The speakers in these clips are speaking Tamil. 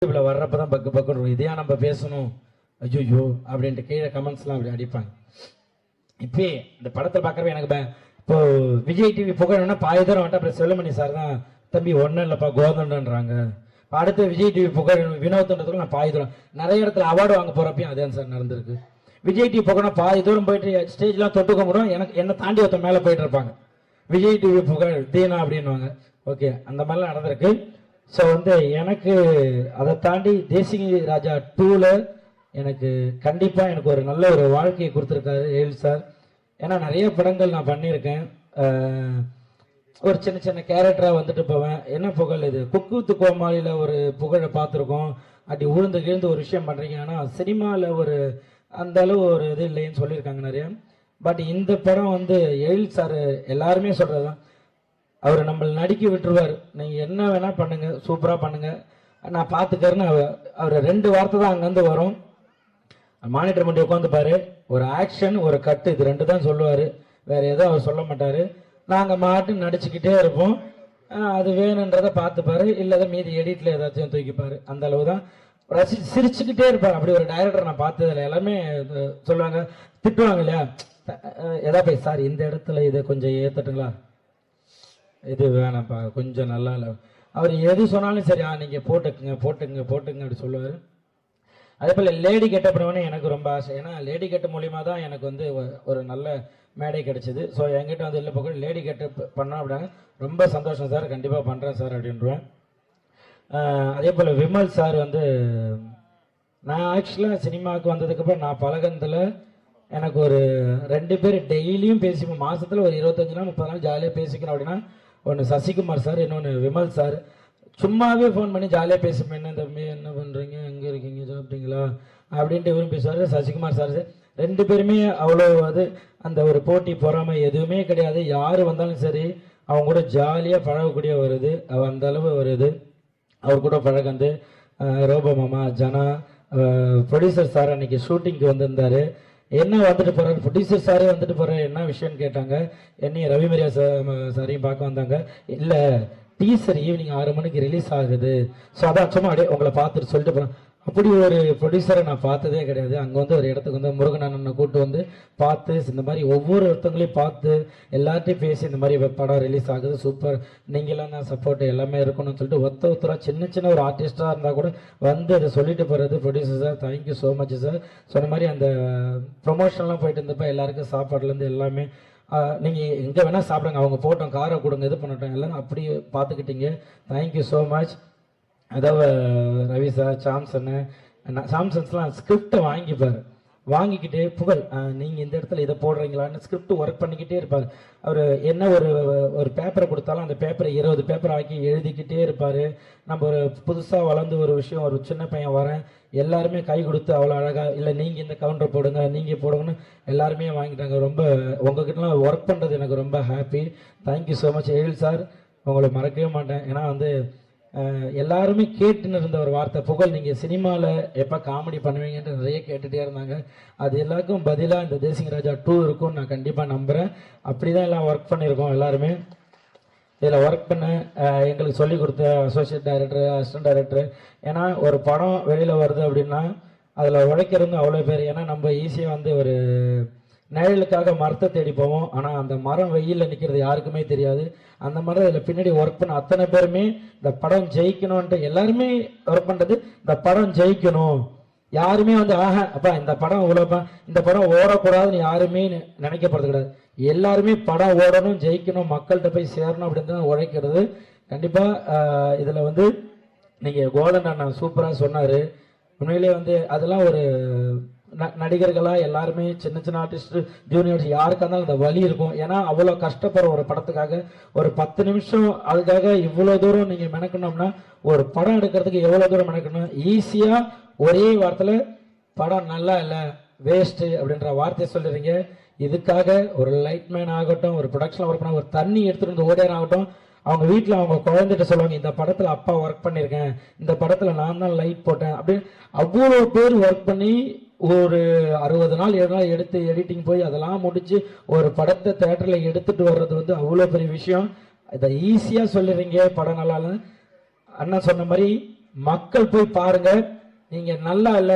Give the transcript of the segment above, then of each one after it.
யூடியூப்ல வர்றப்பதான் பக்கு பக்கம் இதையா நம்ம பேசணும் ஐயோ அப்படின்ட்டு கீழே கமெண்ட்ஸ்லாம் அப்படி அடிப்பாங்க. இப்போ இந்த படத்தை பார்க்கறப்ப எனக்கு இப்போ விஜய் டிவி புகழ் பாதி தூரம் வந்துட்டு அப்புறம் செல்லுமணி சார் தான் தம்பி ஒன்றும் இல்லைப்பா கோதண்டன்றாங்க. அடுத்து விஜய் டிவி புகழ் வினோத்ன்றதுக்கு நான் பாதி தூரம் நிறைய இடத்துல அவார்டு வாங்க போறப்பையும் அதே சார் நடந்திருக்கு. விஜய் டிவி புகழ்னா பாதி தூரம் போயிட்டு ஸ்டேஜ்லாம் தொட்டு கும்பிடும், எனக்கு என்ன தாண்டி ஒருத்தன் மேலே போயிட்டு இருப்பாங்க. விஜய் டிவி புகழ் தீனா அப்படின்வாங்க. ஓகே, அந்த மாதிரிலாம் நடந்திருக்கு. ஸோ எனக்கு அதை தாண்டி தேசிங்க ராஜா 2ல எனக்கு கண்டிப்பாக எனக்கு ஒரு நல்ல ஒரு வாழ்க்கையை கொடுத்துருக்காரு ஏழு சார். ஏன்னா நிறைய படங்கள் நான் பண்ணியிருக்கேன். ஒரு சின்ன சின்ன கேரக்டராக வந்துட்டு போவேன். என்ன புகழ் இது குக்கூத்து கோமாளியில் ஒரு புகழை பார்த்துருக்கோம். அப்படி உழுந்து கிழந்து ஒரு விஷயம் பண்ணுறீங்க. ஆனால் சினிமாவில் ஒரு அந்த அளவு ஒரு இது இல்லைன்னு சொல்லியிருக்காங்க நிறைய. பட் இந்த படம் எழில் சார் எல்லாருமே சொல்கிறது தான், அவர் நம்மளை நடிக்க விட்டுருவார். நீங்கள் என்ன வேணால் பண்ணுங்கள், சூப்பராக பண்ணுங்கள், நான் பார்த்துக்கறேன்னு அவர் 2 வார்த்தை தான் அங்கேருந்து வரும். மானிட்டர் பண்ணி உட்காந்துப்பாரு, ஒரு ஆக்ஷன் ஒரு கட்டு, இது 2 தான் சொல்லுவார். வேற எதுவும் அவர் சொல்ல மாட்டார். நாங்கள் மாட்டு நடிச்சுக்கிட்டே இருப்போம். அது வேணுன்றதை பார்த்துப்பாரு, இல்லாத மீதி எடிட்டில் ஏதாச்சும் தூக்கிப்பார். அந்த அளவு தான் சிரிச்சுக்கிட்டே இருப்பார். அப்படி ஒரு டைரக்டர் நான் பார்த்ததில்ல. எல்லாமே சொல்லுவாங்க, திட்டுவாங்க இல்லையா, எதா போய் சார் இந்த இடத்துல இதை கொஞ்சம் ஏற்றட்டுங்களா, இது வேணாம்ப்பா கொஞ்சம் நல்லா இல்லை, அவர் எது சொன்னாலும் சரி நீங்கள் போட்டுக்குங்க போட்டுக்குங்க போட்டுங்க அப்படி சொல்லுவார். அதே போல் லேடி கெட்ட பண்ணவனே எனக்கு ரொம்ப ஆசை. ஏன்னா லேடி கெட்ட மூலியமாக தான் எனக்கு ஒரு நல்ல மேடை கிடைச்சிது. ஸோ என்கிட்ட இல்லை பக்கம் லேடி கெட்ட பண்ணோம் அப்படின்னா ரொம்ப சந்தோஷம் சார், கண்டிப்பாக பண்ணுறேன் சார் அப்படின்றேன். அதே போல் விமல் சார் நான் ஆக்சுவலாக சினிமாவுக்கு வந்ததுக்கப்புறம் நான் பழகத்தில் எனக்கு ஒரு 2 பேர் டெய்லியும் பேசிப்போம். மாதத்தில் ஒரு 25 நாள் 30 நாள் ஜாலியாக பேசிக்கணும் அப்படின்னா ஒன்று சசிகுமார் சார், இன்னொன்று விமல் சார். சும்மாவே ஃபோன் பண்ணி ஜாலியாக பேசிப்பேன். என்ன தம்பி என்ன பண்ணுறீங்க, எங்கே இருக்கீங்க, சாப்பிட்டீங்களா அப்படின்ட்டு இவரும் பேசுவார். சசிகுமார் சார் 2 பேருமே அவ்வளோ அந்த ஒரு போட்டி பொறாமை எதுவுமே கிடையாது. யார் வந்தாலும் சரி அவங்க கூட ஜாலியாக பழகக்கூடிய வருது, அந்த அளவு வருது. அவர் கூட பழகந்து ரோபோ மாமா ஜனா ப்ரொடியூசர் சார் அன்னைக்கு ஷூட்டிங்க்கு வந்திருந்தாரு. என்ன வந்துட்டு போறாரு ப்ரொடியூசர் சாரே வந்துட்டு போறாரு, என்ன விஷயம்னு கேட்டாங்க. என்னையும் ரவிமரியா சாரையும் பார்க்க வந்தாங்க. இல்லை டீசர் ஈவினிங் 6 மணிக்கு ரிலீஸ் ஆகுது, ஸோ அதான் சும்மா அப்படியே உங்களை பார்த்துட்டு சொல்லிட்டு போகிறேன். அப்படி ஒரு ப்ரொடியூசரை நான் பார்த்ததே கிடையாது. அங்கே ஒரு இடத்துக்கு முருகன் அண்ணனை கூப்பிட்டு பார்த்து இந்த மாதிரி ஒவ்வொரு ஒருத்தவங்களையும் பார்த்து எல்லார்ட்டையும் பேசி இந்த மாதிரி படம் ரிலீஸ் ஆகுது, சூப்பர், நீங்களாம் தான் சப்போர்ட் எல்லாமே இருக்கணும்னு சொல்லிட்டு ஒருத்தராக சின்ன சின்ன ஒரு ஆர்டிஸ்டாக இருந்தால் கூட அதை சொல்லிட்டு போகிறது. Producer sir thank you so much sir. சொன்ன மாதிரி அந்த ப்ரொமோஷன்லாம் போயிட்டு இருந்தப்போ எல்லாருக்கும் சாப்பாடுலேருந்து எல்லாமே நீங்கள் எங்கே வேணால் சாப்பிடுங்க, அவங்க போட்டோம் காரை கொடுங்க இது பண்ணட்டும் எல்லாம் அப்படி பார்த்துக்கிட்டீங்க. Thank you so much. அதாவது ரவி சார் சாம்சன்ஸ்லாம் ஸ்கிரிப்டை வாங்கிக்கிட்டு புகழ் நீங்கள் இந்த இடத்துல இதை போடுறீங்களான்னு ஸ்கிரிப்ட் ஒர்க் பண்ணிக்கிட்டே இருப்பார். அவர் என்ன ஒரு பேப்பரை கொடுத்தாலும் அந்த பேப்பரை 20 பேப்பர் ஆக்கி எழுதிக்கிட்டே இருப்பார். நம்ம ஒரு புதுசாக வளர்ந்து ஒரு விஷயம் ஒரு சின்ன பையன் வரேன் எல்லாருமே கை கொடுத்து அவ்வளோ அழகாக இல்லை நீங்கள் இந்த கவுண்டர் போடுங்க நீங்கள் போடுங்கன்னு எல்லாருமே வாங்கிட்டாங்க. ரொம்ப உங்ககிட்டலாம் ஒர்க் பண்ணுறது எனக்கு ரொம்ப ஹாப்பி. தேங்க்யூ ஸோ மச் எழில் சார், உங்களை மறக்கவே மாட்டேன். ஏன்னா எல்லாருமே கேட்டுன்னு இருந்த ஒரு வார்த்தை, புகழ் நீங்கள் சினிமாவில் எப்போ காமெடி பண்ணுவீங்கன்ட்டு நிறைய கேட்டுகிட்டே இருந்தாங்க. அது எல்லாருக்கும் பதிலாக இந்த தேசிங்க ராஜா 2 இருக்கும்னு நான் கண்டிப்பாக நம்புகிறேன். அப்படி தான் எல்லாம் ஒர்க் பண்ணியிருக்கோம் எல்லாருமே. இதில் ஒர்க் பண்ண எங்களுக்கு சொல்லிக் கொடுத்த அசோசியேட் டைரக்டர் அசிஸ்டன்ட் டைரக்டர். ஏன்னா ஒரு படம் வெளியில் வருது அப்படின்னா அதில் உழைக்கிறவங்க அவ்வளோ பேர். ஏன்னா நம்ம ஈஸியாக ஒரு நிழலுக்காக மரத்தை தேடி போவோம், ஆனால் அந்த மரம் வெயிலில் நிற்கிறது யாருக்குமே தெரியாது. அந்த மாதிரி இதில் பின்னாடி ஒர்க் பண்ண அத்தனை பேருமே இந்த படம் ஜெயிக்கணும்ன்ட்டு எல்லாருமே ஒர்க் பண்ணுறது, இந்த படம் ஜெயிக்கணும். யாருமே அப்பா இந்த படம் இவ்வளோப்பா இந்த படம் ஓடக்கூடாதுன்னு யாருமே நினைக்கப்படுறது கிடையாது. எல்லாருமே படம் ஓடணும், ஜெயிக்கணும், மக்கள்கிட்ட போய் சேரணும் அப்படின்னு தான் உழைக்கிறது. கண்டிப்பாக இதில் நீங்கள் கோல்டன் அண்ணா சூப்பராக சொன்னார். உண்மையிலே அதெல்லாம் ஒரு நடிகர்களா எல்லாருமே சின்ன சின்ன ஆர்டிஸ்ட் ஜூனியர்ஸ் யாருக்கா இருந்தாலும் அந்த வலி இருக்கும். ஏன்னா அவ்வளோ கஷ்டப்படுற ஒரு படத்துக்காக ஒரு 10 நிமிஷம் அதுக்காக இவ்வளோ தூரம் நீங்கள் மெனக்கணும்னா ஒரு படம் எடுக்கிறதுக்கு எவ்வளோ தூரம் மெனக்கணும். ஈஸியாக ஒரே வாரத்தில் படம் நல்லா இல்லை வேஸ்ட்டு அப்படின்ற வார்த்தையை சொல்லிடுறீங்க. இதுக்காக ஒரு லைட்மேன் ஆகட்டும், ஒரு ப்ரொடக்ஷன் ஒர்க் பண்ண ஒரு தண்ணி எடுத்துகிட்டு வந்து ஓடியார் ஆகட்டும், அவங்க வீட்டில் அவங்க குழந்தைகிட்ட சொல்லுவாங்க இந்த படத்தில் அப்பா ஒர்க் பண்ணியிருக்கேன், இந்த படத்தில் நான் தான் லைட் போட்டேன் அப்படின்னு அவ்வளோ பேர் ஒர்க் பண்ணி ஒரு 60 நாள் 7 நாள் எடுத்து எடிட்டிங் போய் அதெல்லாம் முடிச்சு ஒரு படத்தை தியேட்டரில் எடுத்துட்டு வர்றது அவ்வளோ பெரிய விஷயம். இதை ஈஸியாக சொல்லுறீங்க படம் நல்லான்னு. அண்ணா சொன்ன மாதிரி மக்கள் போய் பாருங்க. நீங்க நல்லா இல்ல,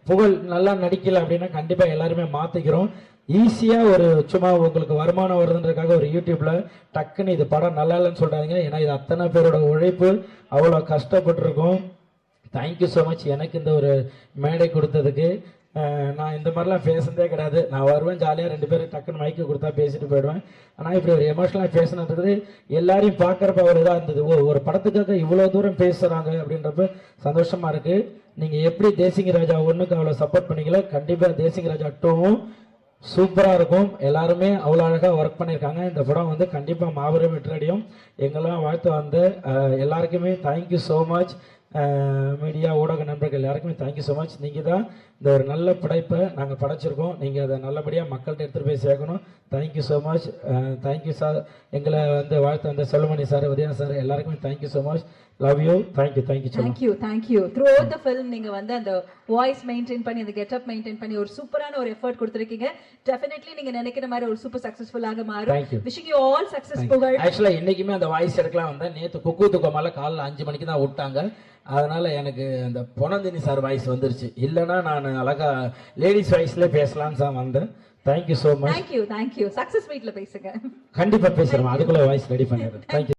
புகழ் நல்லா நடிக்கல அப்படின்னா கண்டிப்பா எல்லாருமே மாத்திக்கிறோம். ஈஸியா ஒரு சும்மா உங்களுக்கு வருமானம் வருதுன்றதுக்காக ஒரு யூடியூப்ல டக்குன்னு இது படம் நல்லா இல்லைன்னு சொல்றாங்க. ஏன்னா இது அத்தனை பேரோட உழைப்பு, அவ்வளவு கஷ்டப்பட்டு இருக்கோம். தேங்க்யூ ஸோ மச் எனக்கு இந்த ஒரு மேடை கொடுத்ததுக்கு. நான் இந்த மாதிரிலாம் பேசுனதே கிடையாது. நான் வருவேன் ஜாலியாக 2 பேரும் டக்குன்னு மைக்கு கொடுத்தா பேசிட்டு போயிடுவேன். ஆனால் இப்படி ஒரு எமோஷனலாக பேசினது எல்லாரையும் பார்க்குறப்ப ஒரு இதாக இருந்தது. ஒரு படத்துக்காக இவ்வளோ தூரம் பேசுகிறாங்க அப்படின்றப்ப சந்தோஷமா இருக்கு. நீங்கள் எப்படி தேசிங்க ராஜா 1க்கு அவ்வளோ சப்போர்ட் பண்ணீங்களோ கண்டிப்பாக தேசிங்க ராஜா 2வும் சூப்பராக இருக்கும். எல்லாருமே அவ்வளோ அழகாக ஒர்க் பண்ணியிருக்காங்க. இந்த படம் வந்து கண்டிப்பாக மாபெரும் வெற்றியடையும். எங்கெல்லாம் வாழ்த்து வந்து எல்லாருக்குமே தேங்க்யூ ஸோ மச். மீடியா ஊடக நண்பர்கள் எல்லாருக்குமே தேங்க்யூ ஸோ மச். நீங்கள் தான் இந்த ஒரு நல்ல படைப்பை நாங்கள் படைச்சிருக்கோம். நீங்கள் அதை நல்லபடியாக மக்கள்கிட்ட எடுத்துகிட்டு போய் சேர்க்கணும். Thank you so much. Thank you sir. எங்களை வந்து வாழ்த்து வந்த செல்வமணி சார், உதயா சார் எல்லாருக்குமே thank you so much. Love you. Thank you. Thank you. Through out the film நீங்க வந்து அந்த வாய்ஸ் மெயின்டைன் பண்ணி, அந்த கெட்டப் மெயின்டைன் பண்ணி ஒரு சூப்பரான ஒரு எஃபர்ட் கொடுத்திருக்கீங்க. டெஃபினெட்லி நீங்க நினைக்கிற மாதிரி ஒரு சூப்பர் சக்சஸ்ஃபுல்லாக மாறும். Wishing you all success. புகழ். ஆக்சுவலா இன்னைக்குமே அந்த வாய்ஸ் எடுக்கலாம் வந்தேன். நேத்து குக்கு துக்கமால காலைல 5 மணிக்கு தான் விட்டாங்க. அதனால எனக்கு அந்த பொனந்தினி சார் வாய்ஸ் வந்துருச்சு. இல்லைன்னா நான் அழகா லேடிஸ் வாய்ஸ்ல பேசலாம்னு தான் வந்தேன். Thank you so much. Thank you. Success மீட்ல பேசுங்க. கண்டிப்பா பேசுறேன். அதுக்குள்ள வாய்ஸ் ரெடி பண்ணிடுறேன். தேங்க்யூ.